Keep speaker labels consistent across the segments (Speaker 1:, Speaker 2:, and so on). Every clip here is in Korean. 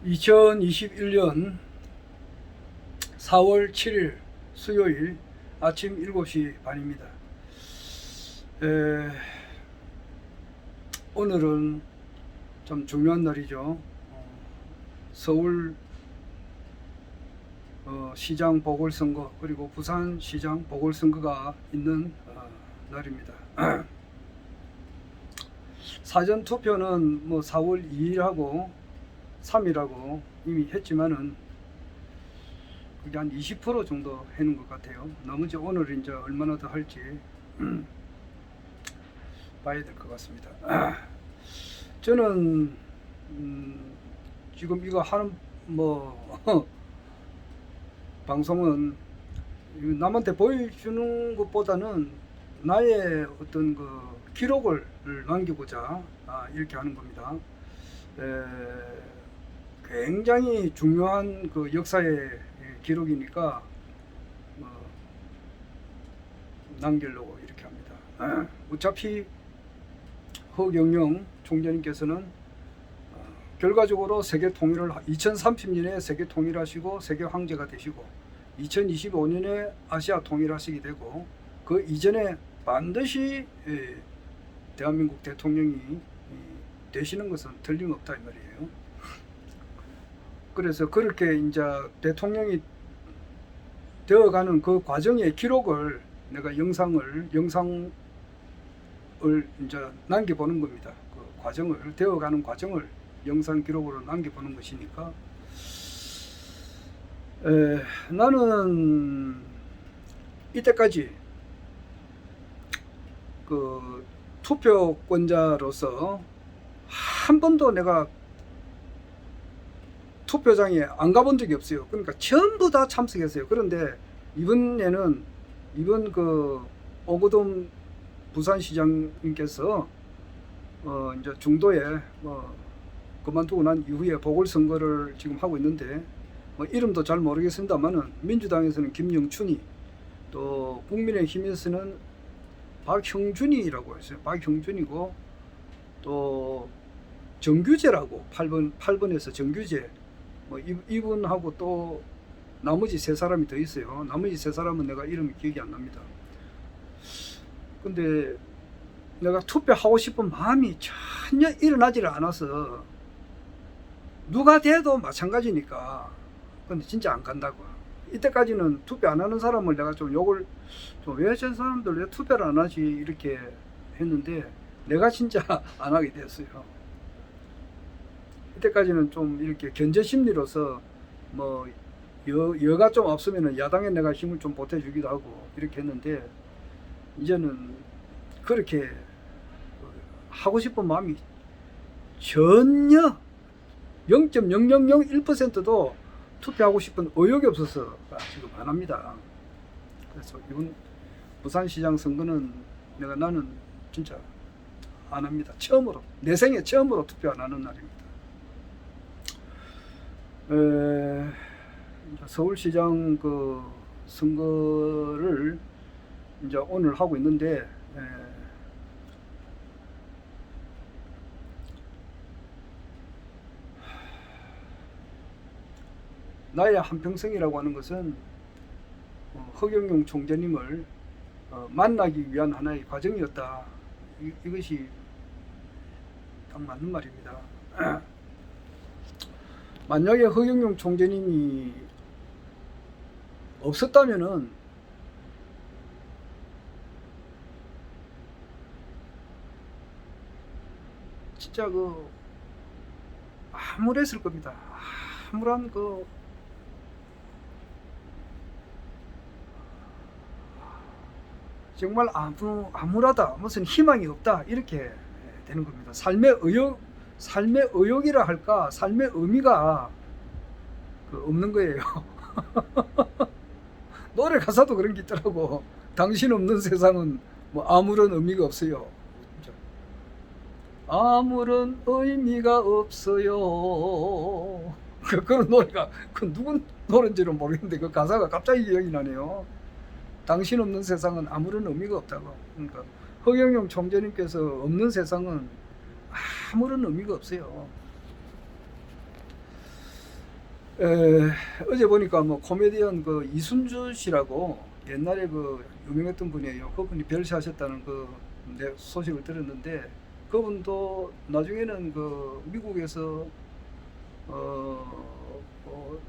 Speaker 1: 2021년 4월 7일 수요일 아침 7시 반입니다. 오늘은 좀 중요한 날이죠. 서울 시장 보궐선거 그리고 부산 시장 보궐선거가 있는 날입니다. 사전 투표는 뭐 4월 2일하고 3일하고 이미 했지만은 그게 한 20% 정도 해는 것 같아요. 나머지 오늘 이제 얼마나 더 할지 봐야 될 것 같습니다. 저는 지금 이거 하는 뭐 방송은 남한테 보여주는 것보다는 나의 어떤 그 기록을 남기고자 이렇게 하는 겁니다. 굉장히 중요한 그 역사의 기록이니까 남기려고 이렇게 합니다. 어차피 허경영 총재님께서는 결과적으로 세계 통일을 2030년에 세계 통일하시고 세계 황제가 되시고 2025년에 아시아 통일하시게 되고 그 이전에 반드시 대한민국 대통령이 되시는 것은 틀림없다 이 말이에요. 그래서 그렇게 이제 대통령이 되어가는 그 과정의 기록을 내가 영상을 이제 남겨보는 겁니다. 그 과정을 되어가는 과정을 영상 기록으로 남겨보는 것이니까 나는 이때까지 그 투표권자로서 한 번도 내가 투표장에 안 가본 적이 없어요. 그러니까 전부 다 참석했어요. 그런데 이번 그 오거돈 부산시장님께서 이제 중도에 그만두고 난 이후에 보궐선거를 지금 하고 있는데 이름도 잘 모르겠습니다만은 민주당에서는 김영춘이 또 국민의힘에서는 박형준이라고 했어요. 박형준이고 또 정규재라고 8번에서 정규재 이분하고 또 나머지 세 사람이 더 있어요. 나머지 세 사람은 내가 이름이 기억이 안 납니다. 근데 내가 투표하고 싶은 마음이 전혀 일어나지를 않아서 누가 돼도 마찬가지니까 근데 진짜 안 간다고. 이때까지는 투표 안 하는 사람을 내가 좀 욕을 왜 저 사람들 왜 투표를 안 하지 이렇게 했는데 내가 진짜 안 하게 됐어요. 이때까지는 좀 이렇게 견제 심리로서 여가 좀 없으면은 야당에 내가 힘을 좀 보태주기도 하고 이렇게 했는데 이제는 그렇게 하고 싶은 마음이 전혀 0.0001%도 투표하고 싶은 의욕이 없어서 지금 안 합니다. 그래서 이번 부산시장 선거는 나는 진짜 안 합니다. 처음으로 내 생애 처음으로 투표 안 하는 날입니다. 서울시장 그 선거를 이제 오늘 하고 있는데 나의 한평생이라고 하는 것은 허경영 총재님을 만나기 위한 하나의 과정이었다. 이것이 딱 맞는 말입니다. 만약에 허경영 총재님이 없었다면은 진짜 그 암울했을 겁니다. 암울한 그 정말 암울하다, 무슨 희망이 없다 이렇게 되는 겁니다. 삶의 의욕이라 할까, 삶의 의미가 없는 거예요. 노래 가사도 그런 게 있더라고. 당신 없는 세상은 아무런 의미가 없어요. 아무런 의미가 없어요. 그런 노래가 누군 노래인지는 모르겠는데 그 가사가 갑자기 기억이 나네요. 당신 없는 세상은 아무런 의미가 없다고. 그러니까 허경영 총재님께서 없는 세상은 아무런 의미가 없어요. 어제 보니까 뭐 코미디언 그 이순주 씨라고 옛날에 그 유명했던 분이에요. 그분이 별세하셨다는 그 내 소식을 들었는데 그분도 나중에는 그 미국에서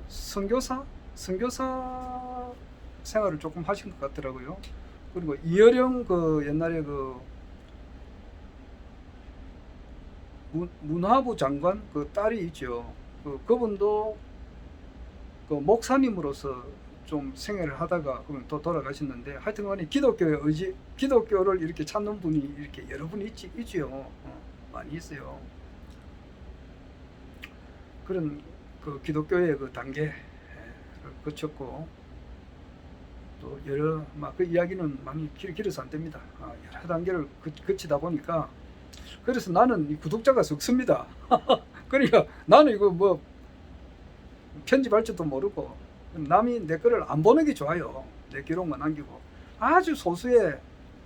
Speaker 1: 선교사 생활을 조금 하신 것 같더라고요. 그리고 이어령 그 옛날에 그 문화부 장관 그 딸이 있죠. 그분도 그 목사님으로서 좀 생애를 하다가 그분 또 돌아가셨는데 하여튼간에 기독교의 의지, 기독교를 이렇게 찾는 분이 이렇게 여러 분 있지요. 많이 있어요. 그런 그 기독교의 그 단계를 거쳤고 또 여러 막 그 이야기는 많이 길어서 안 됩니다. 여러 단계를 거치다 보니까 그래서 나는 이 구독자가 적습니다. 그러니까 나는 이거 뭐 편집할 줄도 모르고 남이 내 거를 안 보는 게 좋아요. 내 기록만 남기고 아주 소수의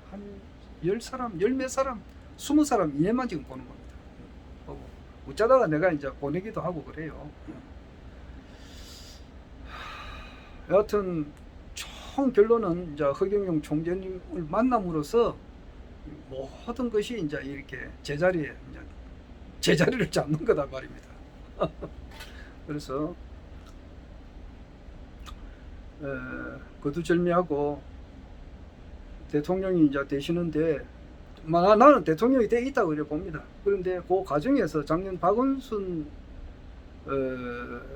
Speaker 1: 한 10사람, 10몇 사람, 20사람 이내만 지금 보는 겁니다. 어쩌다가 내가 이제 보내기도 하고 그래요. 여하튼 총 결론은 이제 허경영 총재님을 만남으로써 모든 것이 이제 이렇게 제자리를 잡는 거다 말입니다. 그래서 거두절미하고 대통령이 이제 되시는데 나는 대통령이 돼 있다고 이렇게 봅니다. 그런데 그 과정에서 작년 박원순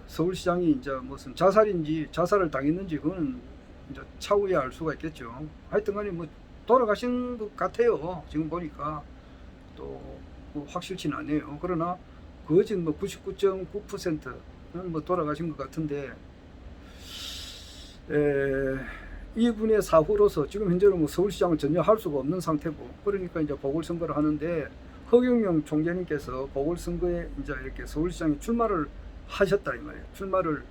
Speaker 1: 서울시장이 이제 무슨 자살을 당했는지 그거는 이제 차후에 알 수가 있겠죠. 하여튼간에 뭐 돌아가신 것 같아요. 지금 보니까 또 뭐 확실치는 않네요. 그러나 거진 뭐 99.9%는 뭐 돌아가신 것 같은데 이분의 사후로서 지금 현재는 뭐 서울시장을 전혀 할 수가 없는 상태고 그러니까 이제 보궐선거를 하는데 허경영 총재님께서 보궐선거에 이제 이렇게 서울시장에 출마를 하셨다 이 말이에요. 출마를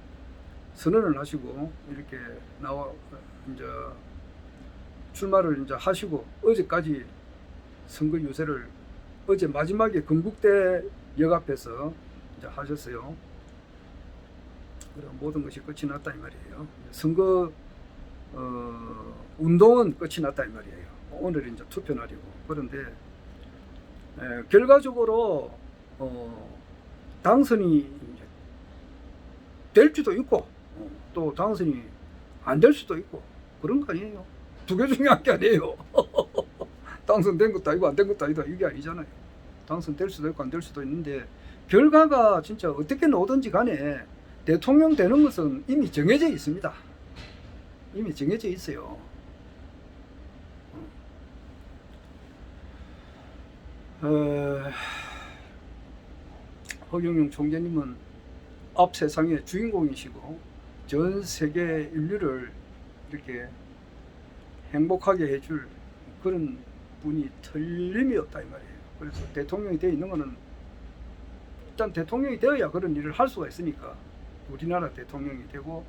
Speaker 1: 선언을 하시고 이렇게 이제 출마를 이제 하시고 어제까지 선거 유세를 어제 마지막에 건국대 역 앞에서 이제 하셨어요. 그럼 모든 것이 끝이 났다 이 말이에요. 선거 운동은 끝이 났다 이 말이에요. 오늘 이제 투표 날이고 그런데 결과적으로 당선이 될지도 있고 또 당선이 안 될 수도 있고 그런 거 아니에요. 두 개 중에 한 개 아니에요. 당선된 것도 아니고 안 된 것도 아니다 이게 아니잖아요. 당선될 수도 있고 안 될 수도 있는데 결과가 진짜 어떻게 나오든지 간에 대통령 되는 것은 이미 정해져 있습니다. 이미 정해져 있어요. 허경영 총재님은 앞 세상의 주인공이시고 전 세계 인류를 이렇게 행복하게 해줄 그런 분이 틀림이 없다 이 말이에요. 그래서 대통령이 되어 있는 거는 일단 대통령이 되어야 그런 일을 할 수가 있으니까 우리나라 대통령이 되고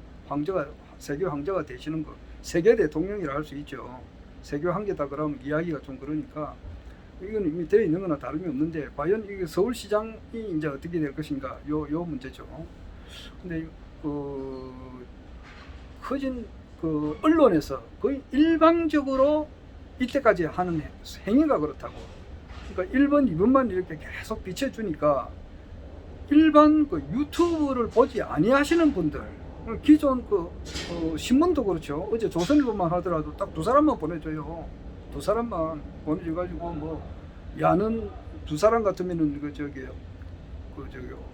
Speaker 1: 세계 황제가 되시는 거 세계 대통령이라 할 수 있죠. 세계 황제다 그러면 이야기가 좀 그러니까 이건 이미 되어 있는 거나 다름이 없는데 과연 이게 서울시장이 이제 어떻게 될 것인가 요 문제죠. 근데 커진 그 언론에서 거의 일방적으로 이때까지 하는 행위가 그렇다고. 그러니까 1번, 2번만 이렇게 계속 비춰주니까 일반 그 유튜브를 보지 아니하시는 분들, 기존 신문도 그렇죠. 어제 조선일보만 하더라도 딱 두 사람만 보내줘요. 두 사람만 보내줘가지고 뭐 야는 두 사람 같으면은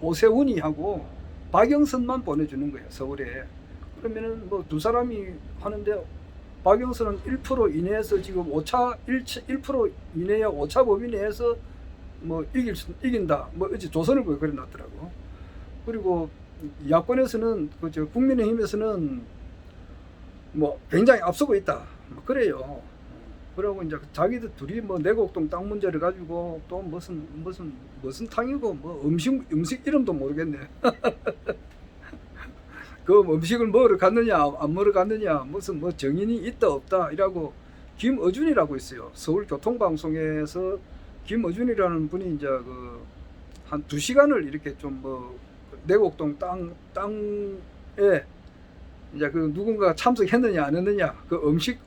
Speaker 1: 오세훈이 하고 박영선만 보내주는 거예요. 서울에. 그러면은 뭐 두 사람이 하는데 박영선은 1% 이내에서 지금 1% 이내에 오차 범위 내에서 뭐 이긴다. 뭐 어제 조선일보에 그래 놨더라고. 그리고 야권에서는 국민의힘에서는 뭐 굉장히 앞서고 있다. 뭐 그래요. 그러고 이제 자기들 둘이 뭐 내곡동 땅 문제를 가지고 또 무슨 탕이고 뭐 음식 이름도 모르겠네. 그 음식을 먹으러 갔느냐 안 먹으러 갔느냐 무슨 뭐 정인이 있다 없다 이라고 김어준이라고 있어요. 서울교통방송에서 김어준이라는 분이 이제 한 2시간을 이렇게 좀 뭐 내곡동 땅 이제 그 누군가 참석했느냐 안 했느냐 그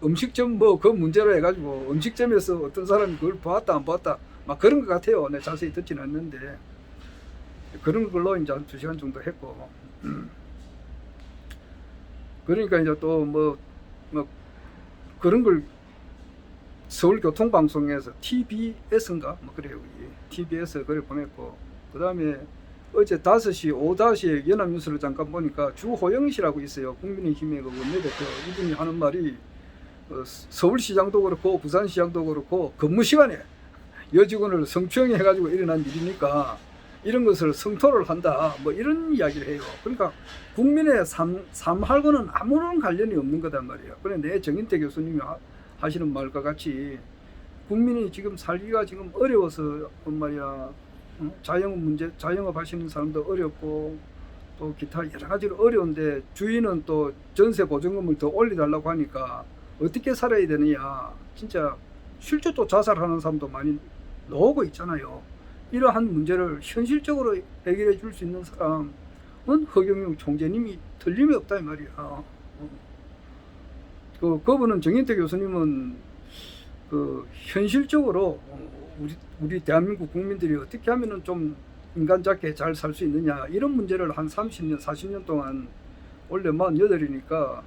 Speaker 1: 음식점 뭐 그 문제로 해가지고 음식점에서 어떤 사람이 그걸 보았다 안 보았다 막 그런 것 같아요. 내 자세히 듣지는 않는데 그런 걸로 이제 한 2시간 정도 했고 그러니까 이제 또 뭐 그런 걸 서울교통방송에서 TBS인가 뭐 그래요. TBS 그래 보냈고 그 다음에 어제 5시, 오후 5시에 연합뉴스를 잠깐 보니까 주호영 씨라고 있어요. 국민의힘의 그 원내대표. 이분이 하는 말이 서울시장도 그렇고 부산시장도 그렇고 근무 시간에 여직원을 성추행해 가지고 일어난 일이니까 이런 것을 성토를 한다. 뭐 이런 이야기를 해요. 그러니까 국민의 삶하고는 아무런 관련이 없는 거단 말이에요. 그래 내 정인태 교수님이 하시는 말과 같이 국민이 지금 살기가 지금 어려워서 말이야. 자영업 문제, 자영업 하시는 사람도 어렵고 또 기타 여러 가지로 어려운데 주인은 또 전세 보증금을 더 올려달라고 하니까 어떻게 살아야 되느냐. 진짜 실제 또 자살하는 사람도 많이 나오고 있잖아요. 이러한 문제를 현실적으로 해결해 줄 수 있는 사람은 허경영 총재님이 틀림이 없다 이 말이야. 그분은 정인태 교수님은 그 현실적으로 우리 대한민국 국민들이 어떻게 하면은 좀 인간답게 잘 살 수 있느냐 이런 문제를 한 30년 40년 동안 원래 48이니까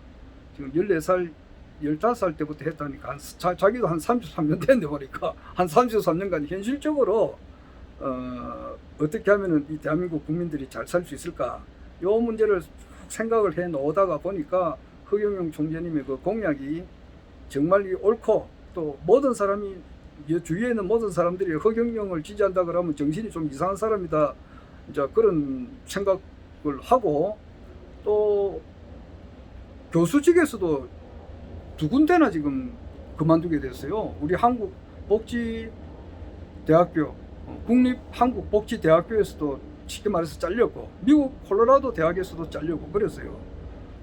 Speaker 1: 지금 14살 15살 때부터 했다니까 자기도 한 33년 됐는데 보니까 한 33년간 현실적으로 어떻게 하면은 이 대한민국 국민들이 잘 살 수 있을까 이 문제를 생각을 해 놓다가 보니까 허경영 총재님의 그 공약이 정말 옳고 또 모든 사람이 주위에 있는 모든 사람들이 허경영을 지지한다 그러면 정신이 좀 이상한 사람이다 이제 그런 생각을 하고 또 교수직에서도 2군데나 지금 그만두게 됐어요. 우리 한국복지대학교 국립한국복지대학교에서도 쉽게 말해서 잘렸고 미국 콜로라도 대학에서도 잘렸고 그랬어요.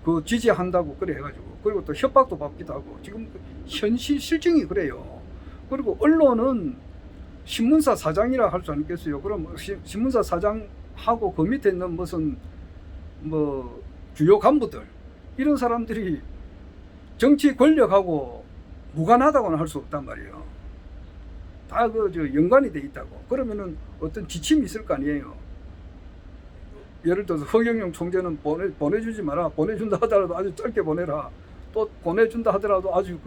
Speaker 1: 그 지지한다고 그래 해가지고 그리고 또 협박도 받기도 하고 지금 현실 실정이 그래요. 그리고 언론은 신문사 사장이라 할 수 않겠어요. 그럼 신문사 사장하고 그 밑에 있는 무슨 뭐 주요 간부들 이런 사람들이 정치 권력하고 무관하다고는 할 수 없단 말이에요. 다 연관이 돼 있다고. 그러면은 어떤 지침이 있을 거 아니에요. 예를 들어서 허경영 총재는 보내주지 마라. 보내준다 하더라도 아주 짧게 보내라. 또 보내준다 하더라도 아주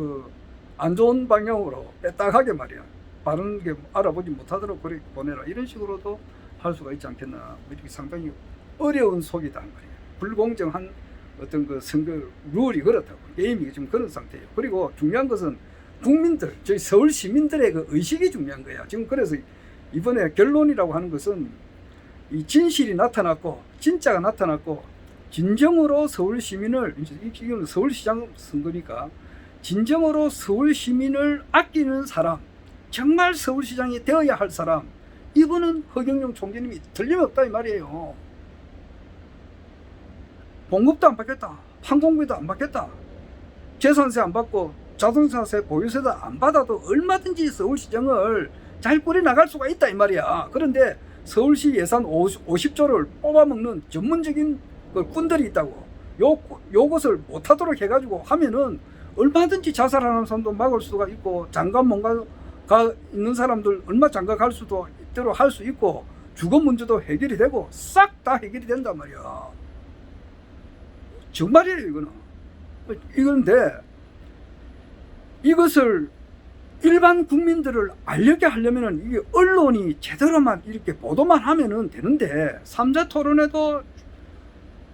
Speaker 1: 안 좋은 방향으로 빼딱하게 말이야. 바른 게 알아보지 못하도록 그렇게 보내라. 이런 식으로도 할 수가 있지 않겠나. 이렇게 상당히 어려운 속이다 말이야. 불공정한 어떤 그 선거 룰이 그렇다고. 게임이 지금 그런 상태예요. 그리고 중요한 것은 국민들, 저희 서울 시민들의 그 의식이 중요한 거야. 지금 그래서 이번에 결론이라고 하는 것은 이 진실이 나타났고 진짜가 나타났고 진정으로 서울 시민을 이건 서울시장 선거니까 진정으로 서울 시민을 아끼는 사람, 정말 서울시장이 되어야 할 사람, 이분은 허경영 총재님이 틀림없다 이 말이에요. 봉급도 안 받겠다, 항공비도 안 받겠다, 재산세 안 받고 자동차세 보유세도 안 받아도 얼마든지 서울시장을 잘 꾸려나갈 수가 있다 이 말이야. 그런데 서울시 예산 50조를 뽑아먹는 전문적인 꾼들이 있다고. 요것을 못하도록 해가지고 하면은 얼마든지 자살하는 사람도 막을 수가 있고 장관 뭔가가 있는 사람들 얼마 장가 갈 수도 있도록 할 수 있고 주거 문제도 해결이 되고 싹 다 해결이 된단 말이야. 정말이에요 이거는. 이건데 이것을 일반 국민들을 알게 하려면은 이게 언론이 제대로만 이렇게 보도만 하면은 되는데 3자 토론에도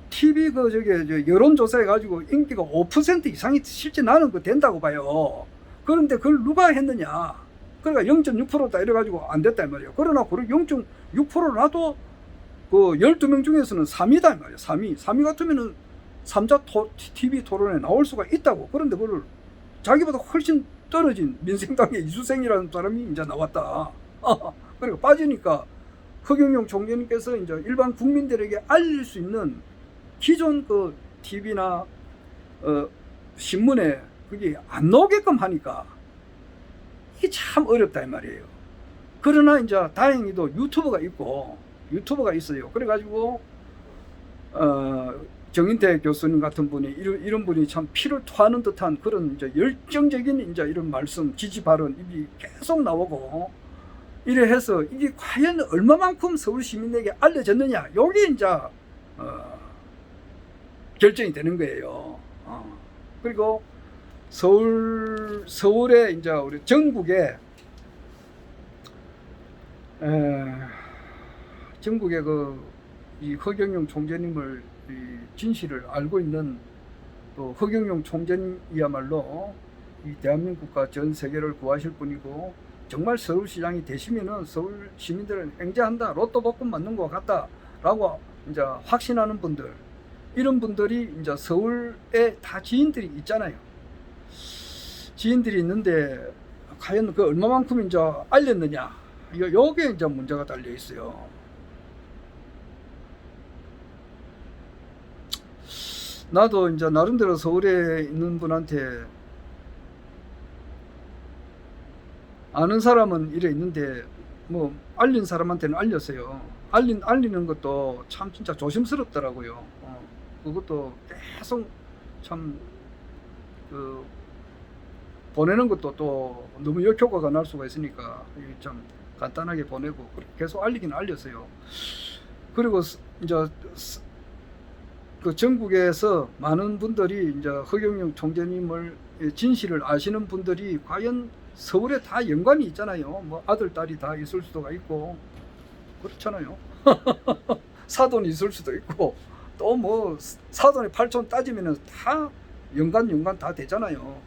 Speaker 1: TV 여론조사 해가지고 인기가 5% 이상이 실제 나는 거 된다고 봐요. 그런데 그걸 누가 했느냐. 그러니까 0.6%다 이래가지고 안 됐다 이 말이에요. 그러나 0.6%라도 그 12명 중에서는 3위다 이 말이에요. 3위 같으면은 3자 TV 토론에 나올 수가 있다고. 그런데 그걸 자기보다 훨씬 떨어진 민생당의 이수생이라는 사람이 이제 나왔다. 그리고 빠지니까 허경영 총재님께서 이제 일반 국민들에게 알릴 수 있는 기존 그 TV나 신문에 그게 안 나오게끔 하니까 이게 참 어렵다 이 말이에요. 그러나 이제 다행히도 유튜브가 있어요. 그래가지고 정인태 교수님 같은 분이 이런 분이 참 피를 토하는 듯한 그런 이제 열정적인 이제 이런 말씀, 지지 발언 입이 계속 나오고 이래 해서 이게 과연 얼마만큼 서울 시민에게 알려졌느냐, 요게 이제 결정이 되는 거예요. 그리고 서울에 이제 우리 전국에 이 허경영 총재님을 이 진실을 알고 있는 또 허경영 총재님이야말로 이 대한민국과 전 세계를 구하실 분이고, 정말 서울시장이 되시면은 서울 시민들은 앵자한다, 로또 복권 맞는 것 같다라고 이제 확신하는 분들, 이런 분들이 이제 서울에 다 지인들이 있잖아요. 지인들이 있는데 과연 그 얼마만큼 이제 알렸느냐, 요게 이제 문제가 달려 있어요. 나도 이제 나름대로 서울에 있는 분한테 아는 사람은 이래 있는데 뭐 알린 사람한테는 알렸어요. 알리는 것도 참 진짜 조심스럽더라고요. 그것도 계속 참 보내는 것도 또 너무 역효과가 날 수가 있으니까 좀 간단하게 보내고 계속 알리긴 알렸어요. 그리고 이제 그 전국에서 많은 분들이 이제 허경영 총재님을 진실을 아시는 분들이 과연 서울에 다 연관이 있잖아요. 뭐 아들, 딸이 다 있을 수도 있고 그렇잖아요. 사돈이 있을 수도 있고 또 뭐 사돈이 8촌 따지면은 다 연관 다 되잖아요.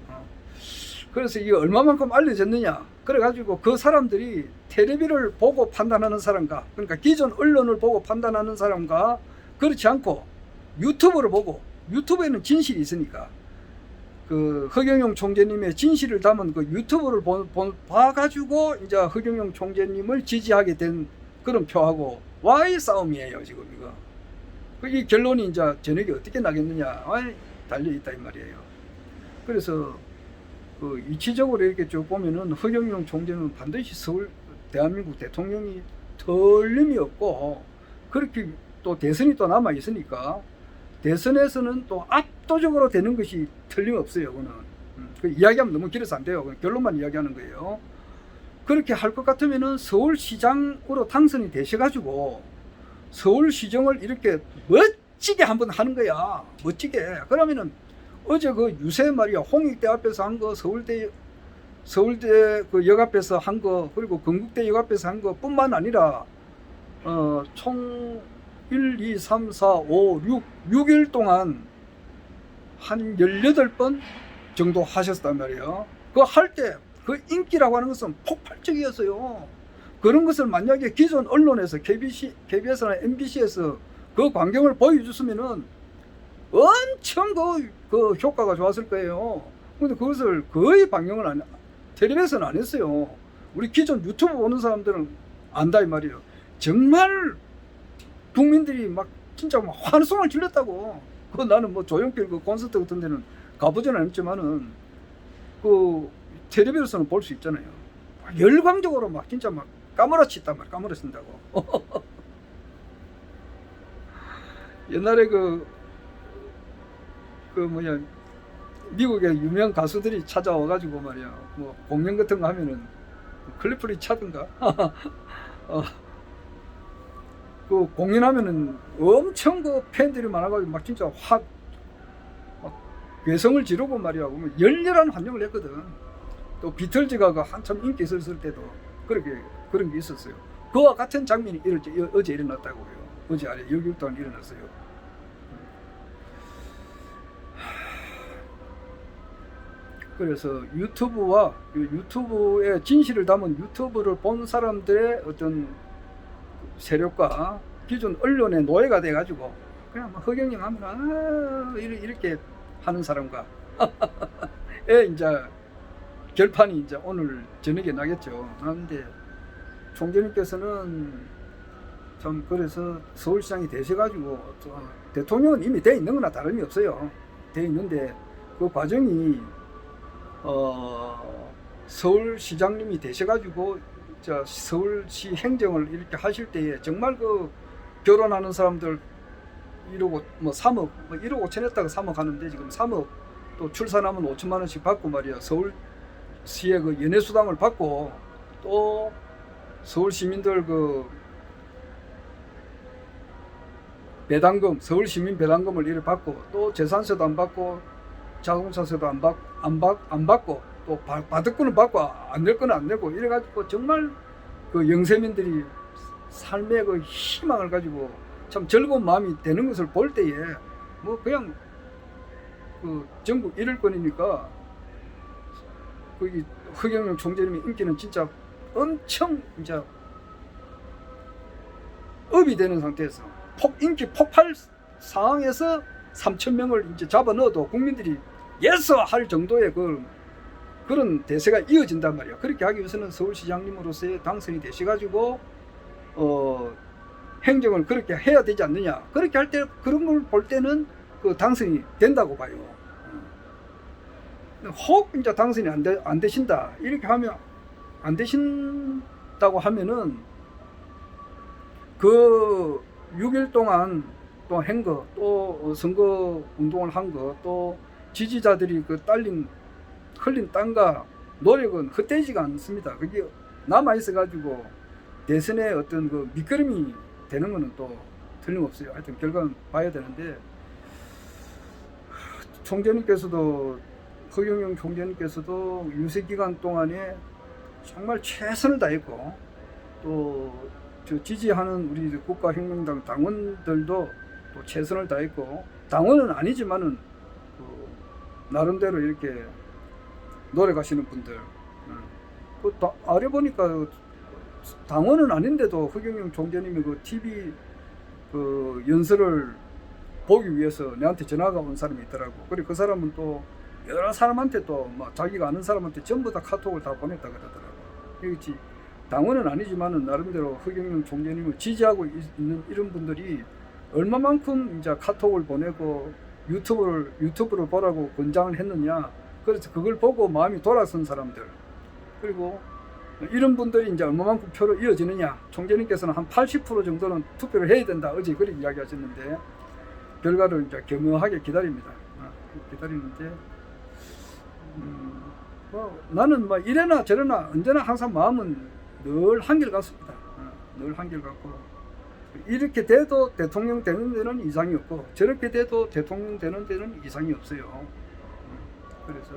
Speaker 1: 그래서 이게 얼마만큼 알려졌느냐, 그래가지고 그 사람들이 텔레비를 보고 판단하는 사람과, 그러니까 기존 언론을 보고 판단하는 사람과, 그렇지 않고 유튜브를 보고, 유튜브에는 진실이 있으니까 그 허경영 총재님의 진실을 담은 그 유튜브를 봐가지고 이제 허경영 총재님을 지지하게 된 그런 표하고 와의 싸움이에요 지금 이거. 이 결론이 이제 저녁에 어떻게 나겠느냐 달려 있다 이 말이에요. 그래서 그 이치적으로 이렇게 쭉 보면은 허경영 총재는 반드시 서울 대한민국 대통령이 틀림이 없고, 그렇게 또 대선이 또 남아 있으니까 대선에서는 또 압도적으로 되는 것이 틀림없어요. 그거는 그 이야기하면 너무 길어서 안 돼요. 결론만 이야기하는 거예요. 그렇게 할 것 같으면은 서울시장으로 당선이 되셔가지고 서울시정을 이렇게 멋지게 한번 하는 거야. 멋지게. 그러면은 어제 그 유세 말이야, 홍익대 앞에서 한 거, 서울대 그 역 앞에서 한 거, 그리고 건국대 역 앞에서 한 거 뿐만 아니라 총 1, 2, 3, 4, 5, 6일 동안 한 18번 정도 하셨단 말이에요. 그거 할 때 그 인기라고 하는 것은 폭발적이었어요. 그런 것을 만약에 기존 언론에서 KBS나 MBC에서 그 광경을 보여줬으면은 엄청 그 효과가 좋았을 거예요. 근데 그것을 거의 방영을 텔레비에서는 안 했어요. 우리 기존 유튜브 보는 사람들은 안다 이 말이에요. 정말 국민들이 막 진짜 막 환성을 질렀다고. 그 나는 뭐 조용필 그 콘서트 같은 데는 가보지는 않았지만은 그 텔레비에서는 볼 수 있잖아요. 열광적으로 막 진짜 막 까무러친단 말이야. 까무러친다고. 옛날에 그 뭐냐, 미국의 유명 가수들이 찾아와가지고 말이야, 뭐 공연 같은 거 하면은 클리프 리차든가 그 공연하면은 엄청 그 팬들이 많아가지고 막 진짜 막 괴성을 지르고 말이야, 열렬한 환영을 했거든. 또 비틀즈가 그 한참 인기 있었을 때도 그런 게 있었어요. 그와 같은 장면이 어제 일어났다고요. 어제 아래 6일 동안 일어났어요. 그래서 유튜브의 진실을 담은 유튜브를 본 사람들의 어떤 세력과 기존 언론의 노예가 돼가지고 그냥 막 허경영 하면 이렇게 하는 사람과 이제 결판이 이제 오늘 저녁에 나겠죠. 그런데 총재님께서는 참 그래서 서울시장이 되셔가지고 대통령은 이미 돼 있는 거나 다름이 없어요. 돼 있는데 그 과정이 서울시장님이 되셔가지고 서울시 행정을 이렇게 하실 때에 정말 그 결혼하는 사람들 1억 뭐 3억 뭐 1억 5천 했다가 3억 하는데 지금 3억 또 출산하면 5천만 원씩 받고 말이야. 서울시의 그 연애수당을 받고 또 서울 시민들 그 배당금, 서울 시민 배당금을 이렇게 받고 또 재산세도 안 받고 자동차세도 안 받고 또 받을 거는 받고 안 낼 거는 안 내고 이래가지고 정말 그 영세민들이 삶의 그 희망을 가지고 참 즐거운 마음이 되는 것을 볼 때에 뭐 그냥 그 전국 1위권이니까 그 허경영 총재님의 인기는 진짜 엄청 이제 업이 되는 상태에서 인기 폭발 상황에서 3,000명을 이제 잡아 넣어도 국민들이 예스 할 정도의 그런 대세가 이어진단 말이야. 그렇게 하기 위해서는 서울시장님으로서의 당선이 되셔가지고 행정을 그렇게 해야 되지 않느냐. 그렇게 할 때 그런 걸 볼 때는 그 당선이 된다고 봐요. 혹 이제 당선이 안 되신다 이렇게 하면 안 되신다고 하면은 그 6일 동안 또 한 거, 또 선거 운동을 한 거, 또 지지자들이 그 흘린 땀과 노력은 헛되지가 않습니다. 그게 남아 있어 가지고 대선의 어떤 그 밑거름이 되는 거는 또 틀림없어요. 하여튼 결과는 봐야 되는데 총재님께서도 허경영 총재님께서도 유세 기간 동안에 정말 최선을 다했고 또 지지하는 우리 국가혁명당 당원들도 또 최선을 다했고 당원은 아니지만은 그 나름대로 이렇게 노력하시는 분들 그 아래 보니까 당원은 아닌데도 허경영 총재님이 그 TV 그 연설을 보기 위해서 내한테 전화가 온 사람이 있더라고. 그리고 그 사람은 또 여러 사람한테 또 막 자기가 아는 사람한테 전부 다 카톡을 다 보냈다 그러더라고. 그렇지. 당원은 아니지만은 나름대로 허경영 총재님을 지지하고 있는 이런 분들이 얼마만큼 이제 카톡을 보내고 유튜브를 보라고 권장을 했느냐. 그래서 그걸 보고 마음이 돌아선 사람들. 그리고 이런 분들이 이제 얼마만큼 표로 이어지느냐. 총재님께서는 한 80% 정도는 투표를 해야 된다. 어제 그렇게 이야기하셨는데 결과를 이제 겸허하게 기다립니다. 기다리는데 뭐 나는 뭐 이래나 저래나 언제나 항상 마음은 늘 한결같습니다. 늘 한결같고 이렇게 돼도 대통령 되는 데는 이상이 없고 저렇게 돼도 대통령 되는 데는 이상이 없어요. 그래서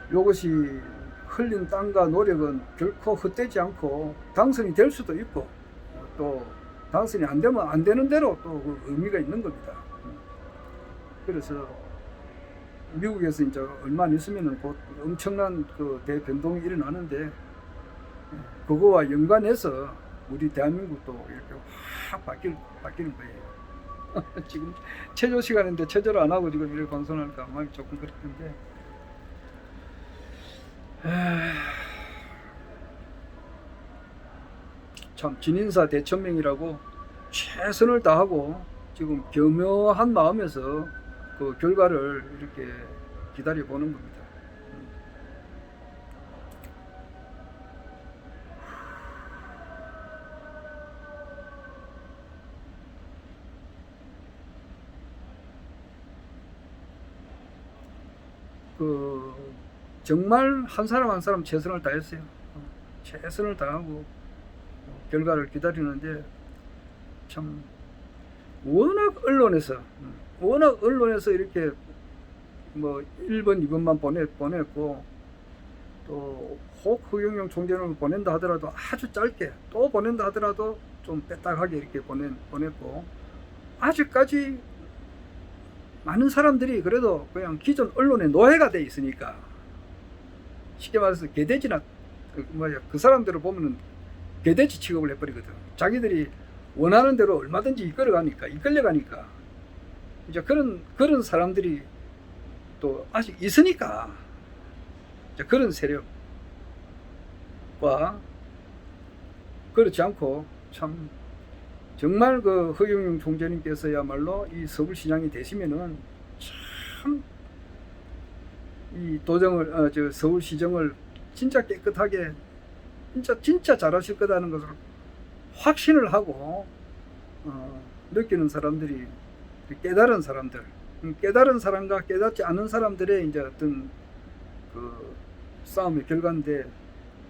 Speaker 1: 이것이 흘린 땀과 노력은 결코 헛되지 않고 당선이 될 수도 있고 또 당선이 안 되면 안 되는 대로 또 그 의미가 있는 겁니다. 그래서 미국에서 이제 얼마 안 있으면은 곧 엄청난 그 대변동이 일어나는데 그거와 연관해서 우리 대한민국도 이렇게 확 바뀌는 거예요. 지금 체조 시간인데 체조를 안 하고 지금 이렇게 방송하니까 마음이 조금 그렇던데. 참 진인사 대천명이라고 최선을 다하고 지금 겸허한 마음에서 그 결과를 이렇게 기다려 보는 겁니다. 그 정말 한 사람 한 사람 최선을 다했어요. 최선을 다하고 결과를 기다리는데 참 워낙 언론에서 이렇게 뭐 1번 2번만 보냈고 또 혹 허경영 총재를 보낸다 하더라도 아주 짧게 또 보낸다 하더라도 좀 빼딱하게 이렇게 보냈고 아직까지 많은 사람들이 그래도 그냥 기존 언론의 노예가 돼 있으니까 쉽게 말해서 개돼지나 그 사람들을 보면은 개돼지 취급을 해버리거든. 자기들이 원하는 대로 얼마든지 이끌려가니까 이제 그런 사람들이 또 아직 있으니까 이제 그런 세력과 그렇지 않고 참 정말 그 허경영 총재님께서야말로 이 서울시장이 되시면은 참 이 서울시정을 진짜 깨끗하게 진짜 잘하실 거라는 것을 확신을 하고 느끼는 사람들이 깨달은 사람들, 깨달은 사람과 깨닫지 않은 사람들의 이제 어떤 그 싸움의 결과인데,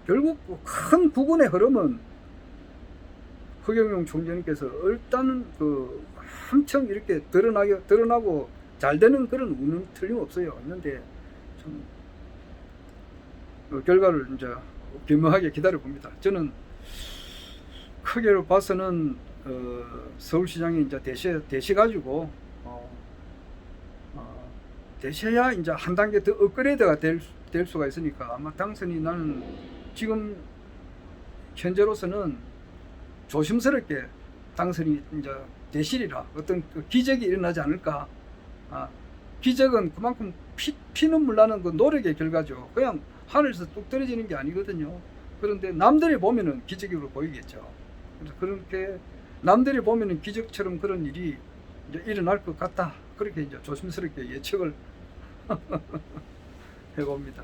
Speaker 1: 결국 큰 부분의 흐름은 허경영 총재님께서 일단 그 한층 이렇게 드러나고 잘 되는 그런 운은 틀림없어요. 있는데 좀 그 결과를 이제 교묘하게 기다려 봅니다. 저는 크게로 봐서는 서울시장이 이제 대시 가지고 대셔야 이제 한 단계 더 업그레이드가 될 수가 있으니까 아마 당선이, 나는 지금 현재로서는 조심스럽게 당선이 이제 되시리라, 어떤 그 기적이 일어나지 않을까. 기적은 그만큼 피눈물 나는 그 노력의 결과죠. 그냥 하늘에서 뚝 떨어지는 게 아니거든요. 그런데 남들이 보면은 기적으로 보이겠죠. 그래서 그렇게 남들이 보면은 기적처럼 그런 일이 이제 일어날 것 같다. 그렇게 이제 조심스럽게 예측을 해봅니다.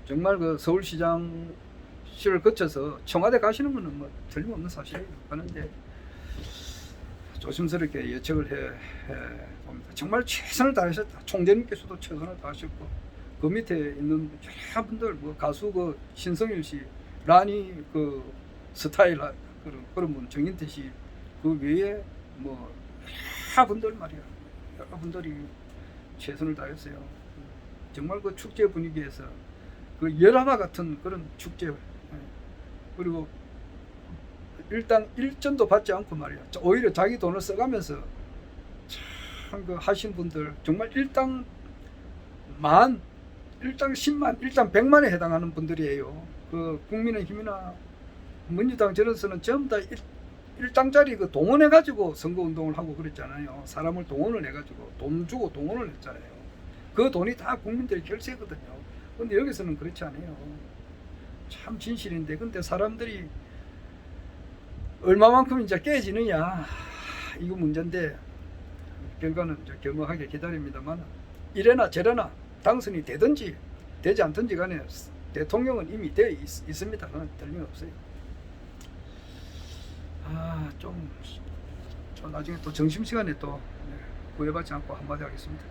Speaker 1: 정말 그 서울시장 시를 거쳐서 청와대 가시는 분은 뭐 틀림없는 사실이에요. 그런데 조심스럽게 예측을 해 봅니다. 정말 최선을 다하셨다. 총재님께서도 최선을 다하셨고, 그 밑에 있는 여러 분들, 뭐 가수 그 신성일 씨, 라니 그 스타일 그런 분, 정인태 씨, 그 외에 뭐 여러 분들 말이야. 여러 분들이 최선을 다했어요. 정말 그 축제 분위기에서 그 열화와 같은 그런 축제, 그리고 일단 일전도 받지 않고 말이야, 오히려 자기 돈을 써가면서 참 그 하신 분들, 정말 일당 10만, 일당 100만에 해당하는 분들이에요. 그 국민의힘이나 민주당 저런서는 전부 다 일당짜리 그 동원해가지고 선거운동을 하고 그랬잖아요. 사람을 동원을 해가지고 돈 주고 동원을 했잖아요. 그 돈이 다 국민들의 결세거든요. 근데 여기서는 그렇지 않아요. 참 진실인데, 근데 사람들이 얼마만큼 이제 깨지느냐, 이거 문제인데, 결과는 이제 겸허하게 기다립니다만, 이래나 저래나 당선이 되든지 되지 않든지 간에 대통령은 이미 되어 있습니다. 그건 틀림없어요. 좀 나중에 또 점심시간에 또 구애받지 않고 한마디 하겠습니다.